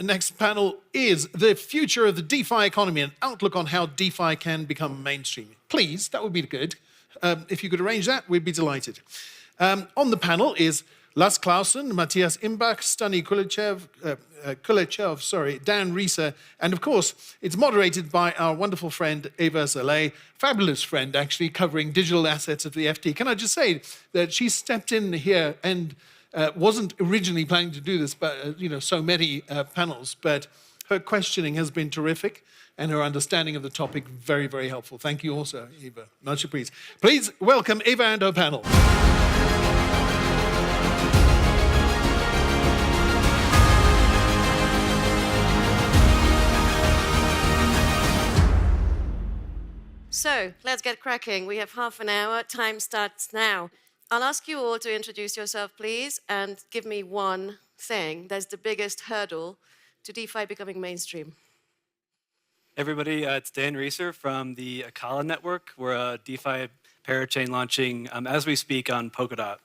next panel is the future of the DeFi economy, an outlook on how DeFi can become mainstream. Please, that would be good. If you could arrange that, we'd be delighted. On the panel is Lasse Clausen, Mathias, Imbach, Stani, Kulechov, Dan Reecer, and of course, it's moderated by our wonderful friend Aave Szalay, fabulous friend actually, covering digital assets at the FT. Can I just say that she stepped in here and wasn't originally planning to do this, but so many panels, but her questioning has been terrific and her understanding of the topic very, very helpful. Thank you also, Aave. Much appreciated. Please welcome Aave and her panel. So let's get cracking. We have half an hour. Time starts now. I'll ask you all to introduce yourself, please, and give me one thing that's the biggest hurdle to DeFi becoming mainstream. Everybody, it's Dan Reecer from the Acala network. We're a DeFi parachain launching as we speak on Polkadot.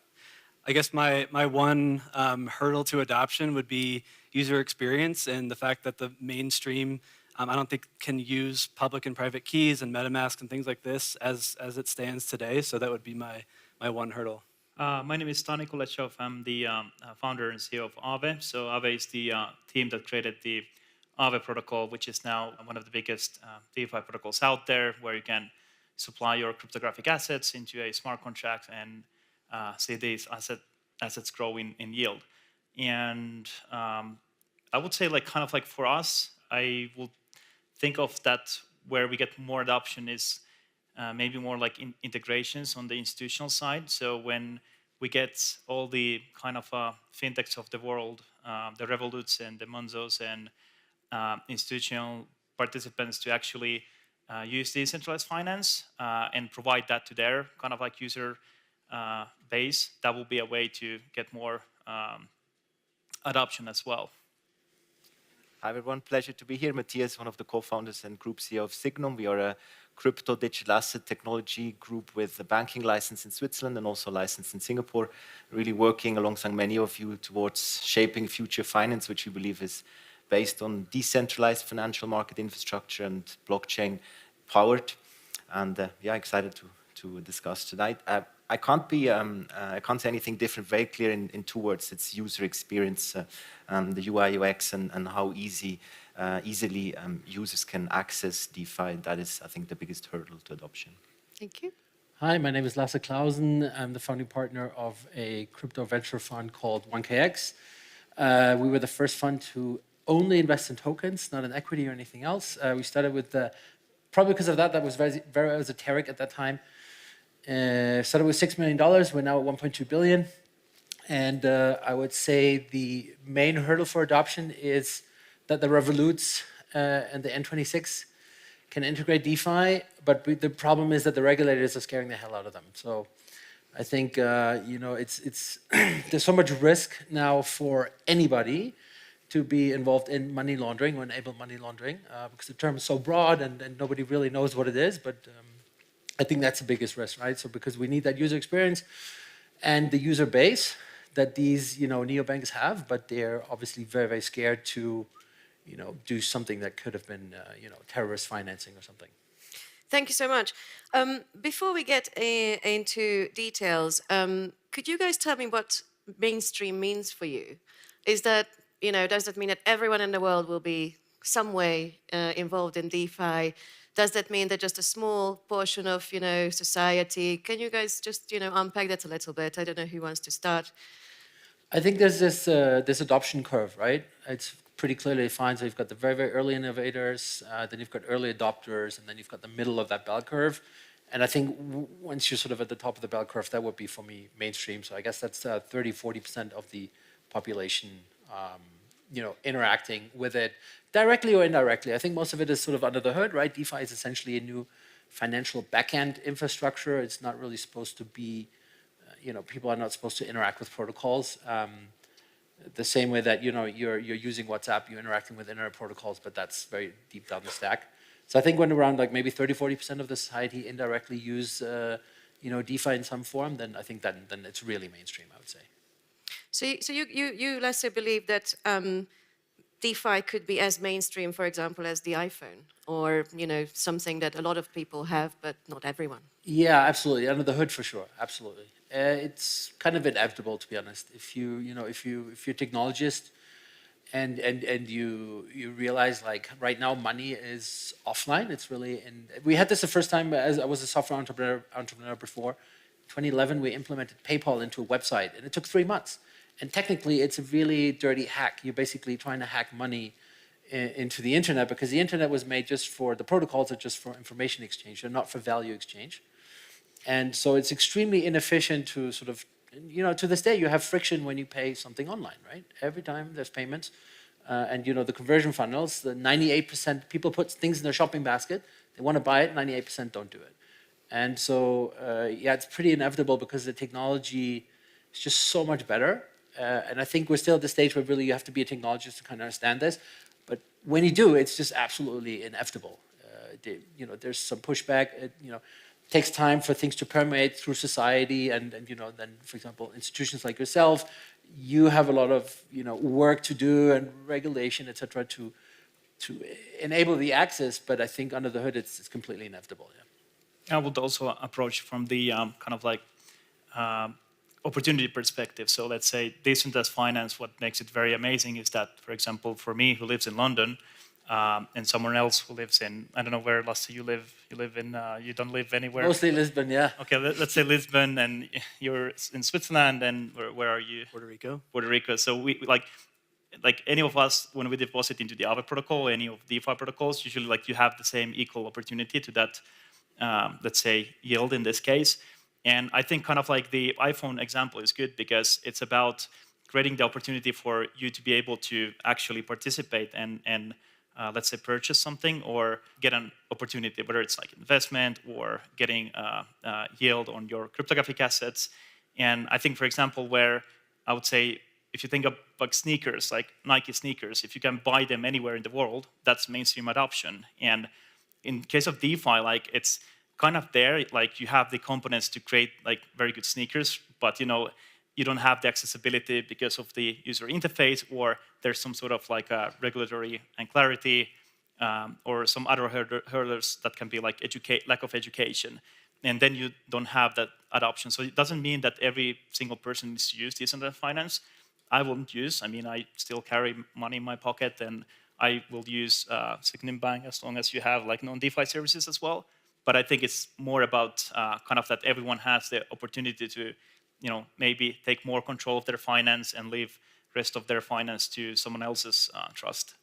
I guess my one hurdle to adoption would be user experience and the fact that the mainstream I don't think can use public and private keys and MetaMask and things like this as it stands today. So that would be my one hurdle. My name is Stani Kulechov. I'm the founder and CEO of Aave. So Aave is the team that created the Aave protocol, which is now one of the biggest DeFi protocols out there, where you can supply your cryptographic assets into a smart contract and see these assets grow in yield. And I would say, kind of for us, I will think of that where we get more adoption is maybe more like integrations on the institutional side. So when we get all the kind of fintechs of the world, the Revoluts and the Monzos and institutional participants to actually use decentralized finance and provide that to their kind of user base, that will be a way to get more adoption as well. Hi everyone, pleasure to be here. Mathias, one of the co-founders and group CEO of Sygnum. We are a crypto digital asset technology group with a banking license in Switzerland and also a license in Singapore, really working alongside many of you towards shaping future finance, which we believe is based on decentralized financial market infrastructure and blockchain powered. And excited to discuss tonight. I can't say anything different. Very clear in 2 words. It's user experience, the UI UX, and how easily users can access DeFi. That is, I think, the biggest hurdle to adoption. Thank you. Hi, my name is Lasse Clausen. I'm the founding partner of a crypto venture fund called 1KX. We were the first fund to only invest in tokens, not in equity or anything else. We started with probably because of that was very, very esoteric at that time. Started with $6 million. We're now at 1.2 billion. And I would say the main hurdle for adoption is that the Revoluts and the N26 can integrate DeFi, but the problem is that the regulators are scaring the hell out of them. So I think it's there's so much risk now for anybody to be involved in money laundering or enable money laundering because the term is so broad and nobody really knows what it is. But I think that's the biggest risk, right? So because we need that user experience and the user base that these neobanks have, but they're obviously very, very scared to do something that could have been terrorist financing or something. Thank you so much. Before we get into details, could you guys tell me what mainstream means for you? Is that, does that mean that everyone in the world will be some way involved in DeFi? Does that mean that just a small portion of, society? Can you guys just, unpack that a little bit? I don't know who wants to start. I think there's this adoption curve, right? It's pretty clearly defined. So you've got the very, very early innovators, then you've got early adopters, and then you've got the middle of that bell curve. And I think once you're sort of at the top of the bell curve, that would be, for me, mainstream. So I guess that's 30, 40% of the population, interacting with it directly or indirectly. I think most of it is sort of under the hood, right? DeFi is essentially a new financial backend infrastructure. It's not really supposed to be, people are not supposed to interact with protocols. The same way that, you're using WhatsApp, you're interacting with internet protocols, but that's very deep down the stack. So I think when around maybe 30, 40% of the society indirectly use, DeFi in some form, then I think then it's really mainstream, I would say. So you Lasse, believe that DeFi could be as mainstream, for example, as the iPhone, or something that a lot of people have, but not everyone. Yeah, absolutely. Under the hood, for sure. Absolutely. It's kind of inevitable, to be honest. If you're a technologist, and you realize, like, right now money is offline. It's really, and we had this the first time as I was a software entrepreneur before. 2011, we implemented PayPal into a website, and it took 3 months. And technically, it's a really dirty hack. You're basically trying to hack money into the internet, because the internet was made just for, the protocols are just for information exchange, they're not for value exchange. And so it's extremely inefficient to sort of, to this day, you have friction when you pay something online, right? Every time there's payments. And the conversion funnels, the 98% people put things in their shopping basket, they want to buy it, 98% don't do it. And so, yeah, it's pretty inevitable because the technology is just so much better. And I think we're still at the stage where really you have to be a technologist to kind of understand this. But when you do, it's just absolutely inevitable. There's some pushback. It takes time for things to permeate through society, and then, for example, institutions like yourself, you have a lot of work to do and regulation, etc., to enable the access. But I think under the hood, it's completely inevitable. Yeah. I would also approach from the kind of like opportunity perspective. So let's say decentralized finance, what makes it very amazing is that, for example, for me who lives in London, and someone else who lives in, I don't know where, Lasse, you live. You live in, you don't live anywhere? Mostly Lisbon, yeah. Okay, let's say Lisbon, and you're in Switzerland, and where are you? Puerto Rico. Puerto Rico. So we like any of us, when we deposit into the Aave protocol, any of DeFi protocols, usually like you have the same equal opportunity to that, let's say, yield in this case. And I think kind of like the iPhone example is good because it's about creating the opportunity for you to be able to actually participate and let's say, purchase something or get an opportunity, whether it's like investment or getting yield on your cryptographic assets. And I think, for example, where I would say, if you think of like sneakers, like Nike sneakers, if you can buy them anywhere in the world, that's mainstream adoption. And in case of DeFi, like it's kind of there, like you have the components to create like very good sneakers, but you don't have the accessibility because of the user interface, or there's some sort of like a regulatory unclarity, or some other hurdles that can be like lack of education. And then you don't have that adoption. So it doesn't mean that every single person needs to use decentralized finance. I wouldn't use, I still carry money in my pocket, and I will use Sygnum Bank as long as you have like non-DeFi services as well. But I think it's more about kind of that everyone has the opportunity to maybe take more control of their finance and leave rest of their finance to someone else's trust.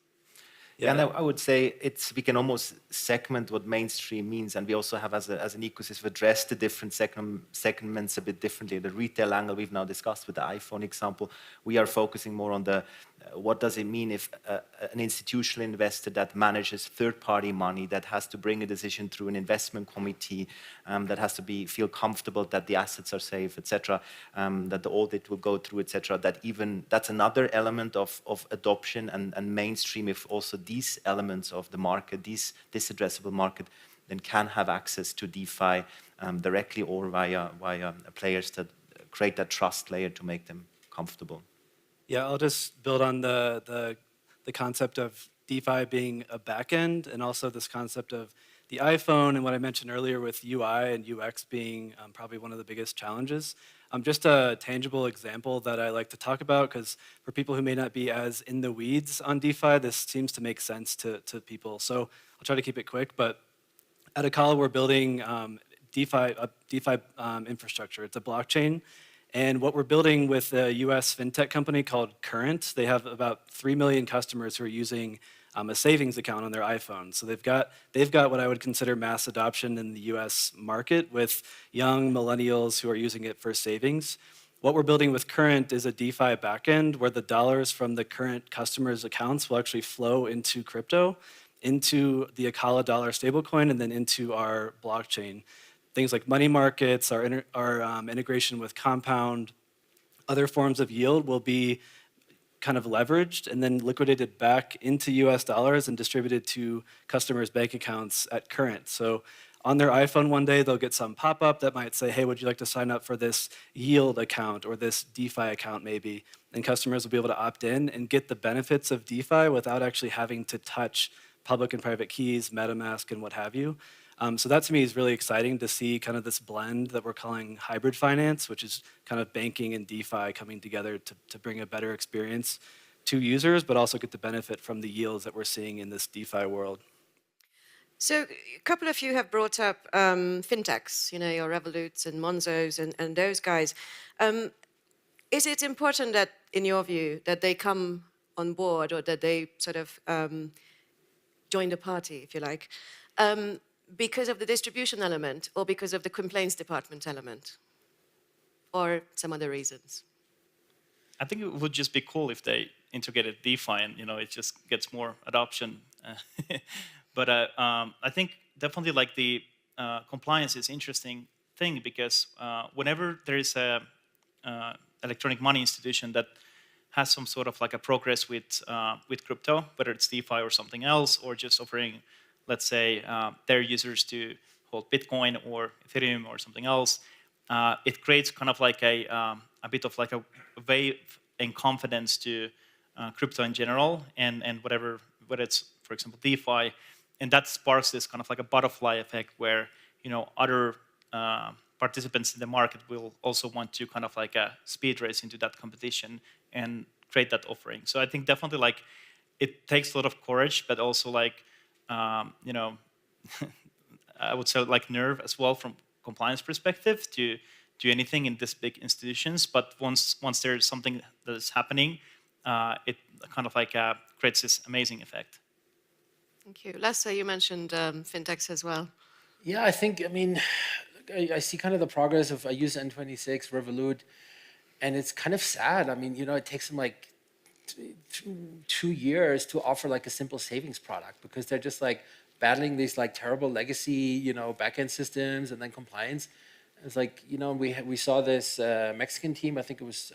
Yeah, and I would say we can almost segment what mainstream means, and we also have as an ecosystem addressed the different segments a bit differently. The retail angle we've now discussed with the iPhone example, we are focusing more on the what does it mean if an institutional investor that manages third-party money, that has to bring a decision through an investment committee, that has to feel comfortable that the assets are safe, etc., that the audit will go through, etc., that's another element of adoption and mainstream, if also these elements of the market, this addressable market, then can have access to DeFi directly or via players that create that trust layer to make them comfortable. Yeah, I'll just build on the concept of DeFi being a backend, and also this concept of the iPhone and what I mentioned earlier with UI and UX being probably one of the biggest challenges. Just a tangible example that I like to talk about, because for people who may not be as in the weeds on DeFi, this seems to make sense to people. So I'll try to keep it quick, but at Acala, we're building DeFi infrastructure. It's a blockchain. And what we're building with a US fintech company called Current, they have about 3 million customers who are using a savings account on their iPhone. So they've got what I would consider mass adoption in the US market, with young millennials who are using it for savings. What we're building with Current is a DeFi backend where the dollars from the Current customers' accounts will actually flow into crypto, into the Acala dollar stablecoin, and then into our blockchain. Things like money markets, our integration with Compound, other forms of yield will be kind of leveraged and then liquidated back into US dollars and distributed to customers' bank accounts at Current. So on their iPhone one day, they'll get some pop-up that might say, hey, would you like to sign up for this yield account or this DeFi account maybe? And customers will be able to opt in and get the benefits of DeFi without actually having to touch public and private keys, MetaMask, and what have you. So that to me is really exciting to see kind of this blend that we're calling hybrid finance, which is kind of banking and DeFi coming together to bring a better experience to users, but also get the benefit from the yields that we're seeing in this DeFi world. So a couple of you have brought up fintechs, your Revoluts and Monzos and those guys. Is it important that, in your view, that they come on board or that they sort of join the party, if you like, because of the distribution element or because of the complaints department element or some other reasons? I think it would just be cool if they integrated DeFi and it just gets more adoption. But I think definitely like the compliance is interesting thing because whenever there is a electronic money institution that has some sort of like a progress with crypto, whether it's DeFi or something else, or just offering, let's say, their users to hold Bitcoin or Ethereum or something else, it creates kind of like a bit of like a wave and confidence to crypto in general and whether it's, for example, DeFi. And that sparks this kind of like a butterfly effect where, other participants in the market will also want to kind of like a speed race into that competition and create that offering. So I think definitely like it takes a lot of courage, but also like, I would say like nerve as well from compliance perspective to do anything in this big institutions. But once there's something that is happening, it kind of like creates this amazing effect. Thank you. Lasse, you mentioned fintechs as well. Yeah, I see kind of the progress of, I use N26, Revolut, and it's kind of sad. It takes them like 2 years to offer like a simple savings product because they're just like battling these like terrible legacy, backend systems and then compliance. It's like, we saw this Mexican team, I think it was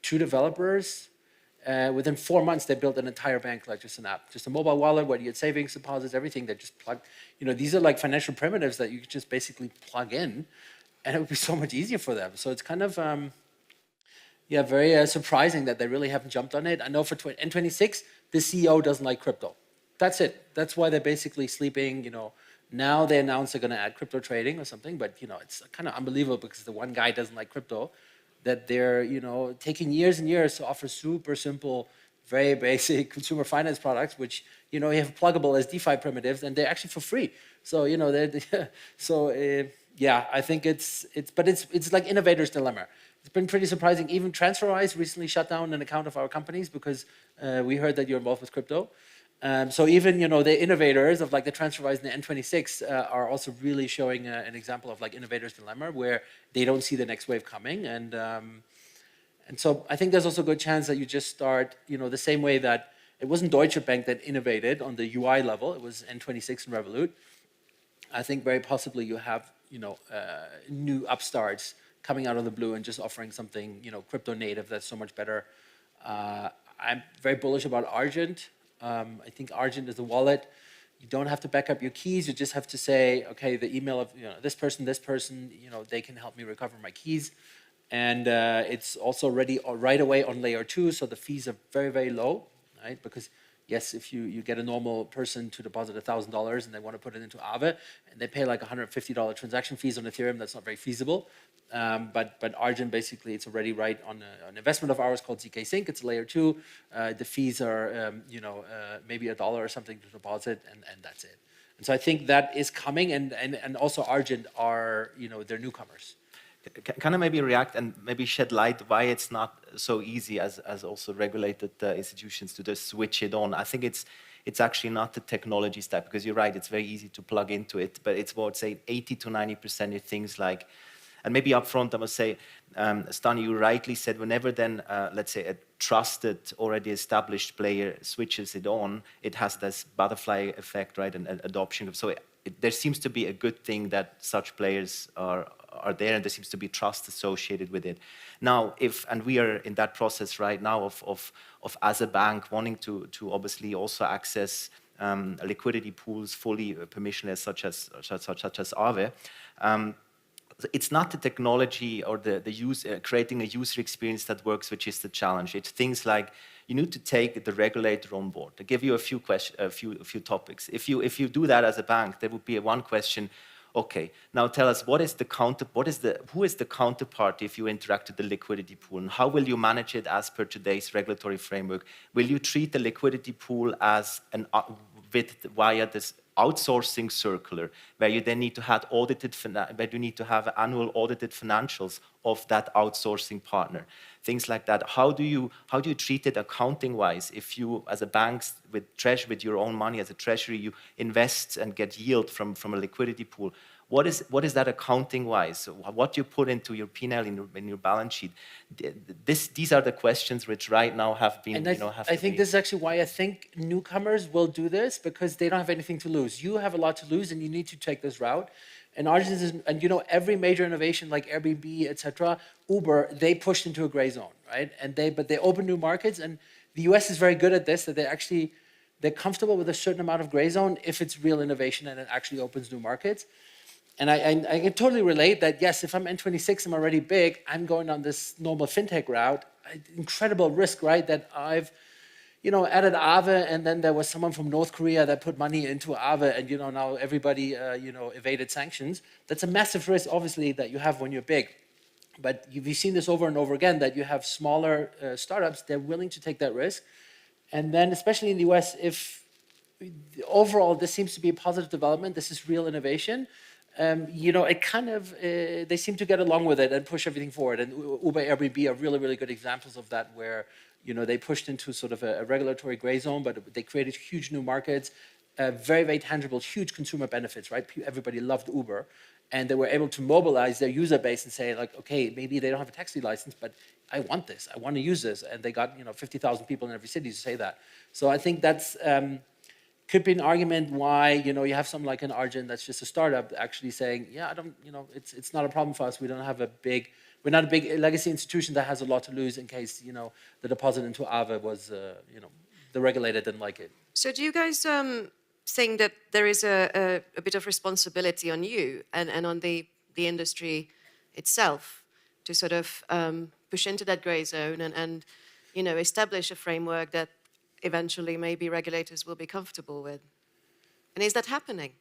2 developers. Within 4 months, they built an entire bank, like just an app, just a mobile wallet where you had savings, deposits, everything. They just plug. These are like financial primitives that you could just basically plug in, and it would be so much easier for them. So it's kind of, very surprising that they really haven't jumped on it. I know for N26, the CEO doesn't like crypto. That's it. That's why they're basically sleeping. Now they announce they're going to add crypto trading or something, but it's kind of unbelievable because the one guy doesn't like crypto. That they're taking years and years to offer super simple, very basic consumer finance products, which you have pluggable as DeFi primitives, and they're actually for free. So I think it's like innovators' dilemma. It's been pretty surprising. Even TransferWise recently shut down an account of our companies because we heard that you're involved with crypto. So even the innovators of like the TransferWise and the N26 are also really showing an example of like innovators' dilemma where they don't see the next wave coming, and so I think there's also a good chance that you just start the same way that it wasn't Deutsche Bank that innovated on the UI level, it was N26 and Revolut. I think very possibly you have new upstarts coming out of the blue and just offering something crypto native that's so much better. I'm very bullish about Argent. I think Argent is a wallet. You don't have to back up your keys. You just have to say, okay, the email of this person, they can help me recover my keys. And it's also ready right away on layer 2, so the fees are very, very low, right? Because yes, if you get a normal person to deposit $1,000 and they want to put it into Aave, and they pay like $150 transaction fees on Ethereum, that's not very feasible. But Argent, basically, it's already right on an investment of ours called ZK Sync. It's layer 2. The fees are, maybe $1 or something to deposit, and that's it. And so I think that is coming, and also Argent are, they're newcomers. Can I maybe react and maybe shed light why it's not so easy as also regulated institutions to just switch it on? I think it's actually not the technology stack, because you're right, it's very easy to plug into it, but it's about, say, 80 to 90% of things like. And maybe up front, I must say, Stani, you rightly said, whenever then, let's say, a trusted, already established player switches it on, it has this butterfly effect, right, and adoption. So there seems to be a good thing that such players are there, and there seems to be trust associated with it. Now, and we are in that process right now of as a bank wanting to obviously also access liquidity pools fully permissionless, such as Aave. It's not the technology or the creating a user experience that works, which is the challenge. It's things like you need to take the regulator on board. To give you a few topics. If you do that as a bank, there would be one question. Okay, now tell us who is the counterparty if you interact with the liquidity pool, and how will you manage it as per today's regulatory framework? Will you treat the liquidity pool as via this outsourcing circular, where you then need to have annual audited financials of that outsourcing partner, things like that. How do you treat it accounting wise? If you, as a bank with your own money as a treasury, you invest and get yield from a liquidity pool. What is that accounting wise? What you put into your P&L in your balance sheet? These are the questions which right now have been. And I think this is actually why I think newcomers will do this, because they don't have anything to lose. You have a lot to lose, and you need to take this route. And every major innovation like Airbnb, etc., Uber, they pushed into a gray zone, right? But they open new markets, and the US is very good at this. That they're comfortable with a certain amount of gray zone if it's real innovation and it actually opens new markets. And I can totally relate that, yes, if I'm N26, I'm already big, I'm going on this normal fintech route. Incredible risk, right? That I've, added Aave, and then there was someone from North Korea that put money into Aave, and, now everybody, evaded sanctions. That's a massive risk, obviously, that you have when you're big. But you've seen this over and over again, that you have smaller startups, they're willing to take that risk. And then, especially in the US, if overall this seems to be a positive development, this is real innovation, it kind of, they seem to get along with it and push everything forward. And Uber, Airbnb are really, really good examples of that, where, they pushed into sort of a regulatory gray zone, but they created huge new markets, very, very tangible, huge consumer benefits, right? Everybody loved Uber. And they were able to mobilize their user base and say, like, okay, maybe they don't have a taxi license, but I want this, I want to use this. And they got, 50,000 people in every city to say that. So I think that's, could be an argument why, you have something like an Argent that's just a startup actually saying, yeah, I don't, it's not a problem for us. We're not a big legacy institution that has a lot to lose in case, the deposit into Aave was, the regulator didn't like it. So do you guys think that there is a bit of responsibility on you and on the industry itself to sort of push into that gray zone and establish a framework that eventually maybe regulators will be comfortable with? And is that happening?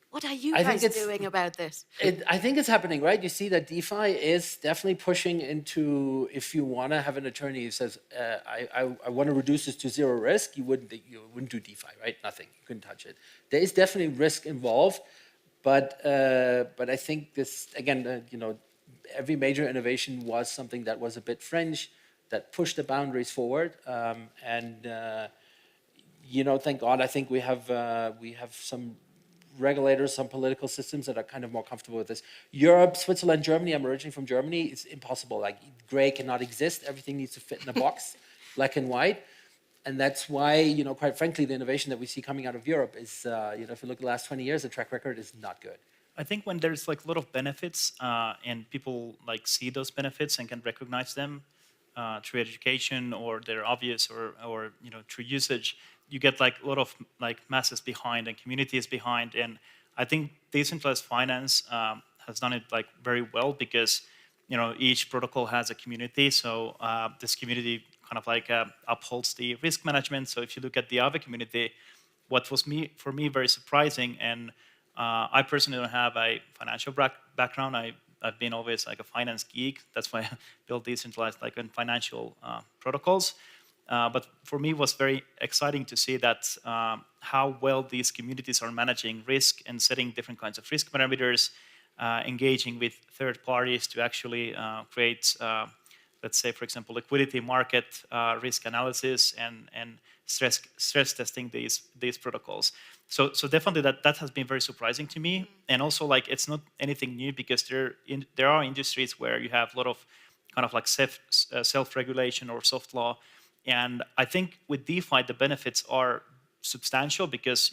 What are you guys doing about this? I think it's happening, right? You see that DeFi is definitely pushing into, if you want to have an attorney who says, I want to reduce this to zero risk, you wouldn't do DeFi, right? Nothing, you couldn't touch it. There is definitely risk involved, but I think this, again, every major innovation was something that was a bit fringe, that pushed the boundaries forward, thank God. I think we have some regulators, some political systems that are kind of more comfortable with this. Europe, Switzerland, Germany. I'm originally from Germany. It's impossible. Like, gray cannot exist. Everything needs to fit in a box, black and white. And that's why, quite frankly, the innovation that we see coming out of Europe is, if you look at the last 20 years, the track record is not good. I think when there's like a lot of benefits and people like see those benefits and can recognize them through education, or they're obvious, or through usage, you get like a lot of like masses behind and communities behind. And I think decentralized finance has done it like very well, because each protocol has a community. So this community kind of like upholds the risk management. So if you look at the Aave community, what was for me very surprising, and I personally don't have a financial background. I've been always like a finance geek. That's why I built decentralized like financial protocols. But for me, it was very exciting to see that how well these communities are managing risk and setting different kinds of risk parameters, engaging with third parties to actually create, let's say, for example, liquidity market risk analysis and stress testing these protocols. So definitely that has been very surprising to me. And also, like, it's not anything new, because there are industries where you have a lot of kind of like self-regulation or soft law. And I think with DeFi, the benefits are substantial, because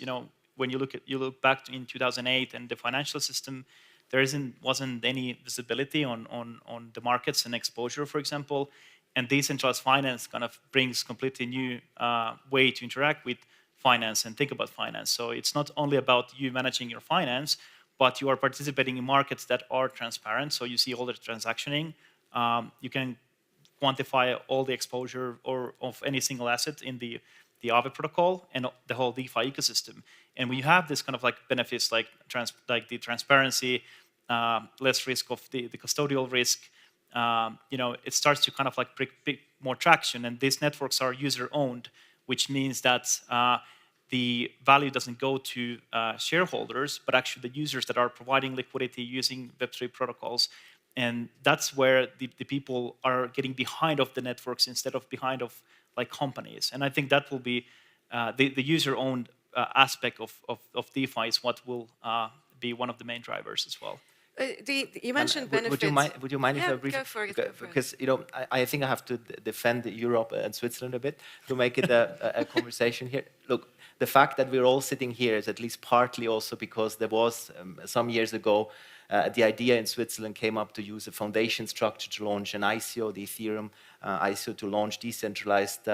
when you look back in 2008 and the financial system, there wasn't any visibility on the markets and exposure, for example. And decentralized finance kind of brings completely new way to interact with finance and think about finance. So it's not only about you managing your finance, but you are participating in markets that are transparent. So you see all the transactioning. You can quantify all the exposure of any single asset in the Aave protocol and the whole DeFi ecosystem. And when you have this kind of like benefits like the transparency, less risk of the custodial risk, it starts to kind of like pick more traction. And these networks are user-owned, which means that the value doesn't go to shareholders, but actually the users that are providing liquidity using Web3 protocols. And that's where the people are getting behind of the networks instead of behind of like companies. And I think that will be the user-owned aspect of DeFi is what will be one of the main drivers as well. You mentioned benefits. Would you mind if I briefly? Go for it. Because I think I have to defend Europe and Switzerland a bit to make it a conversation here. Look, the fact that we're all sitting here is at least partly also because there was some years ago the idea in Switzerland came up to use a foundation structure to launch an ICO, the Ethereum ICO, to launch decentralized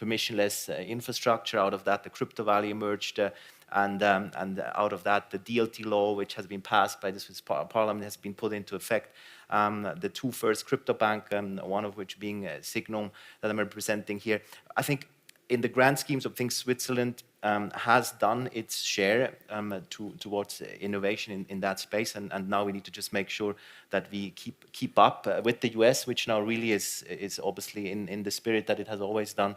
permissionless infrastructure. Out of that, the crypto valley emerged. And out of that, the DLT law, which has been passed by the Swiss Parliament, has been put into effect. The two first crypto bank, one of which being Sygnum, that I'm representing here. I think in the grand schemes of things, Switzerland has done its share towards innovation in that space, and now we need to just make sure that we keep up with the US, which now really is obviously in the spirit that it has always done,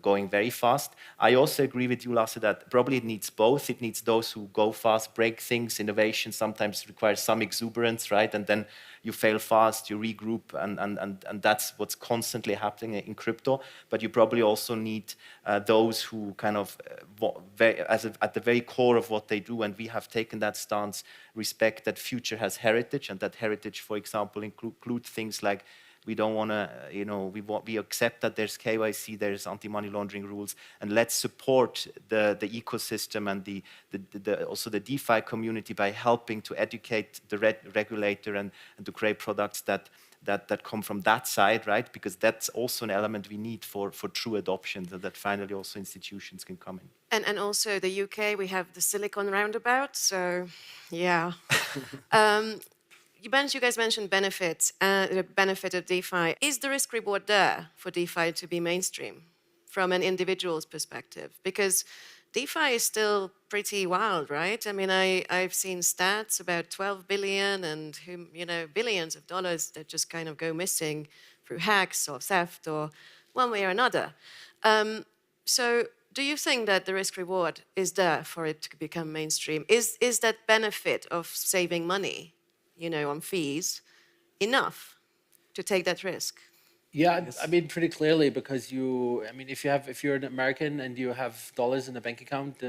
going very fast. I also agree with you, Lasse, that probably it needs both. It needs those who go fast, break things. Innovation sometimes requires some exuberance, right? And then you fail fast, you regroup, and that's what's constantly happening in crypto. But you probably also need those who kind of, at the very core of what they do, and we have taken that stance, respect that future has heritage, and that heritage, for example, include things like we don't want to, we accept that there's KYC, there's anti-money laundering rules, and let's support the ecosystem and also the DeFi community by helping to educate the regulator and to create products that come from that side, right? Because that's also an element we need for true adoption, so that finally also institutions can come in. And also the UK, we have the Silicon Roundabout, so yeah. You guys mentioned benefits, the benefit of DeFi. Is the risk reward there for DeFi to be mainstream from an individual's perspective? Because DeFi is still pretty wild, right? I mean, I've seen stats about 12 billion and billions of dollars that just kind of go missing through hacks or theft or one way or another. So do you think that the risk reward is there for it to become mainstream? Is that benefit of saving money, on fees, enough to take that risk? Yeah, yes. I mean, pretty clearly, because if you're an American and you have dollars in a bank account,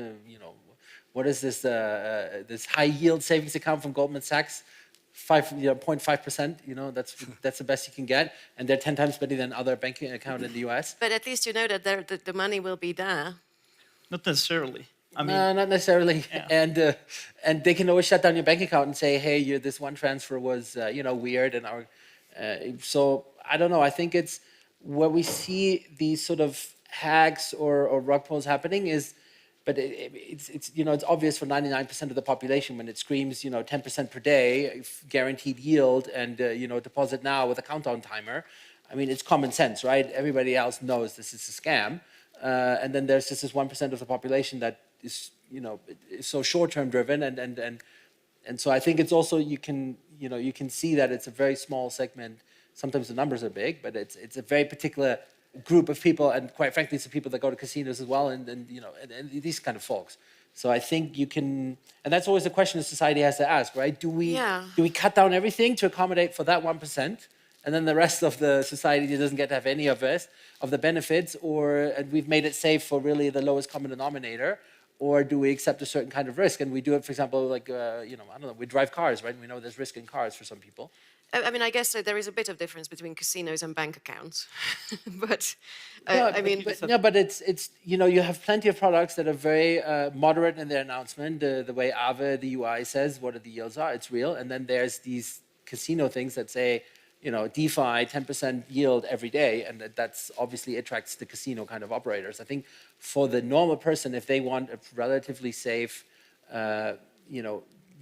what is this this high yield savings account from Goldman Sachs? 0.5%, that's the best you can get, and they're 10 times better than other banking account in the US. But at least you know that the money will be there. Not necessarily. I mean, no, not necessarily. Yeah. And they can always shut down your bank account and say, hey, this one transfer was weird, and so I don't know. I think it's where we see these sort of hacks or rug pulls happening is, but it's obvious for 99% of the population when it screams 10% per day guaranteed yield and deposit now with a countdown timer. I mean, it's common sense, right? Everybody else knows this is a scam, and then there's just this 1% of the population that is is so short-term driven, and so I think it's also you can see that it's a very small segment. Sometimes the numbers are big, but it's a very particular group of people, and quite frankly, it's the people that go to casinos as well, and these kind of folks. So I think you can, and that's always the question that society has to ask, right? Do we cut down everything to accommodate for that 1%, and then the rest of the society doesn't get to have any of the benefits, or we've made it safe for really the lowest common denominator? Or do we accept a certain kind of risk? And we do it, for example, like, I don't know, we drive cars, right? We know there's risk in cars for some people. I mean, I guess there is a bit of difference between casinos and bank accounts. But, but it's you have plenty of products that are very moderate in their announcement. The way Aave, the UI says what the yields are, it's real. And then there's these casino things that say DeFi 10% yield every day, and that's obviously attracts the casino kind of operators. I think for the normal person, if they want a relatively safe,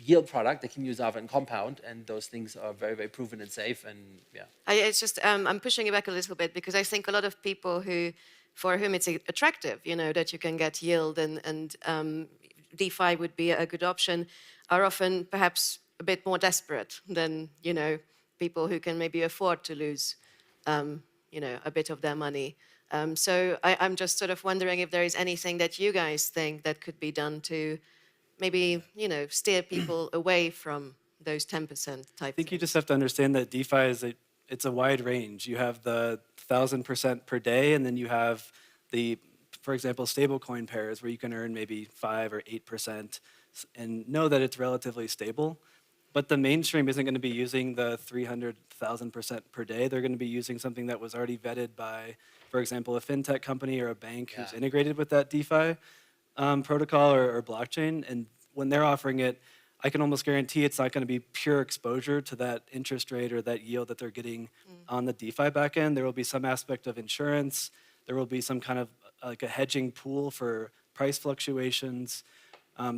yield product, they can use Aave and Compound, and those things are very, very proven and safe. And yeah, It's just I'm pushing it back a little bit because I think a lot of people for whom it's attractive, that you can get yield and DeFi would be a good option, are often perhaps a bit more desperate than people who can maybe afford to lose a bit of their money. So I'm just sort of wondering if there is anything that you guys think that could be done to maybe steer people away from those 10% type. I think you just have to understand that DeFi it's a wide range. You have the 1,000% per day, and then you have for example, stablecoin pairs where you can earn maybe 5 or 8% and know that it's relatively stable. But the mainstream isn't going to be using the 300,000% per day. They're going to be using something that was already vetted by, for example, a fintech company or a bank who's integrated with that DeFi protocol or blockchain. And when they're offering it, I can almost guarantee it's not going to be pure exposure to that interest rate or that yield that they're getting on the DeFi backend. There will be some aspect of insurance. There will be some kind of like a hedging pool for price fluctuations.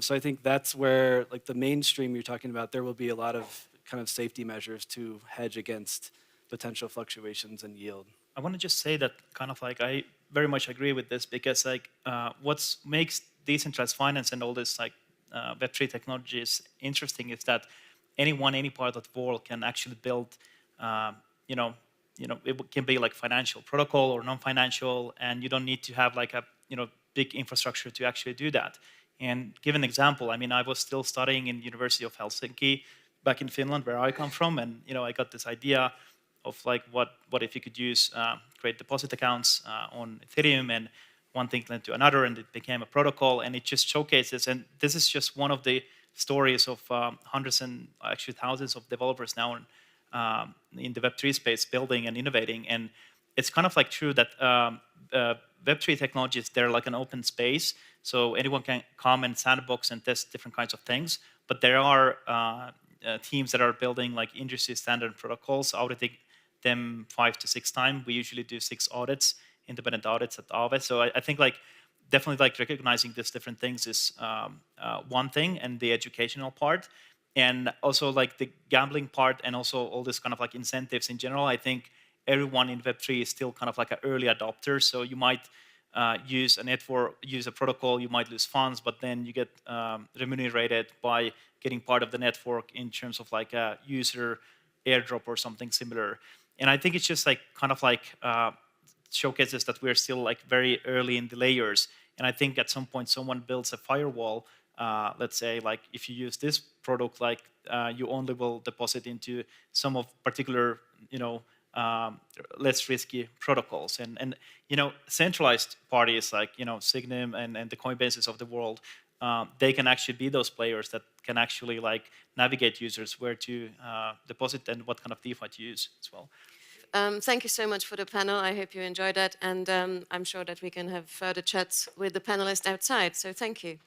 So I think that's where, like the mainstream you're talking about, there will be a lot of kind of safety measures to hedge against potential fluctuations in yield. I want to just say that kind of like I very much agree with this because like what makes decentralized finance and all this like Web3 technologies interesting is that anyone, any part of the world can actually build, it can be like financial protocol or non-financial, and you don't need to have like a big infrastructure to actually do that. And give an example, I mean, I was still studying in University of Helsinki back in Finland, where I come from, and I got this idea of like what if you could use create deposit accounts on Ethereum, and one thing led to another, and it became a protocol, and it just showcases. And this is just one of the stories of hundreds and actually thousands of developers now in the Web3 space building and innovating. And it's kind of like true that Web3 technologies, they're like an open space, so anyone can come and sandbox and test different kinds of things. But there are teams that are building like industry standard protocols, auditing them 5 to 6 times. We usually do 6 audits, independent audits at Aave. So I think like definitely like recognizing these different things is one thing, and the educational part, and also like the gambling part, and also all this kind of like incentives in general. I think everyone in Web3 is still kind of like an early adopter. So you might use a network, use a protocol, you might lose funds, but then you get remunerated by getting part of the network in terms of like a user airdrop or something similar. And I think it's just like kind of like showcases that we're still like very early in the layers. And I think at some point someone builds a firewall. Let's say like if you use this product, like you only will deposit into some of particular less risky protocols, and centralized parties like Sygnum and the Coinbases of the world, they can actually be those players that can actually like navigate users where to deposit and what kind of DeFi to use as well. Thank you so much for the panel. I hope you enjoyed that, and I'm sure that we can have further chats with the panelists outside. So thank you.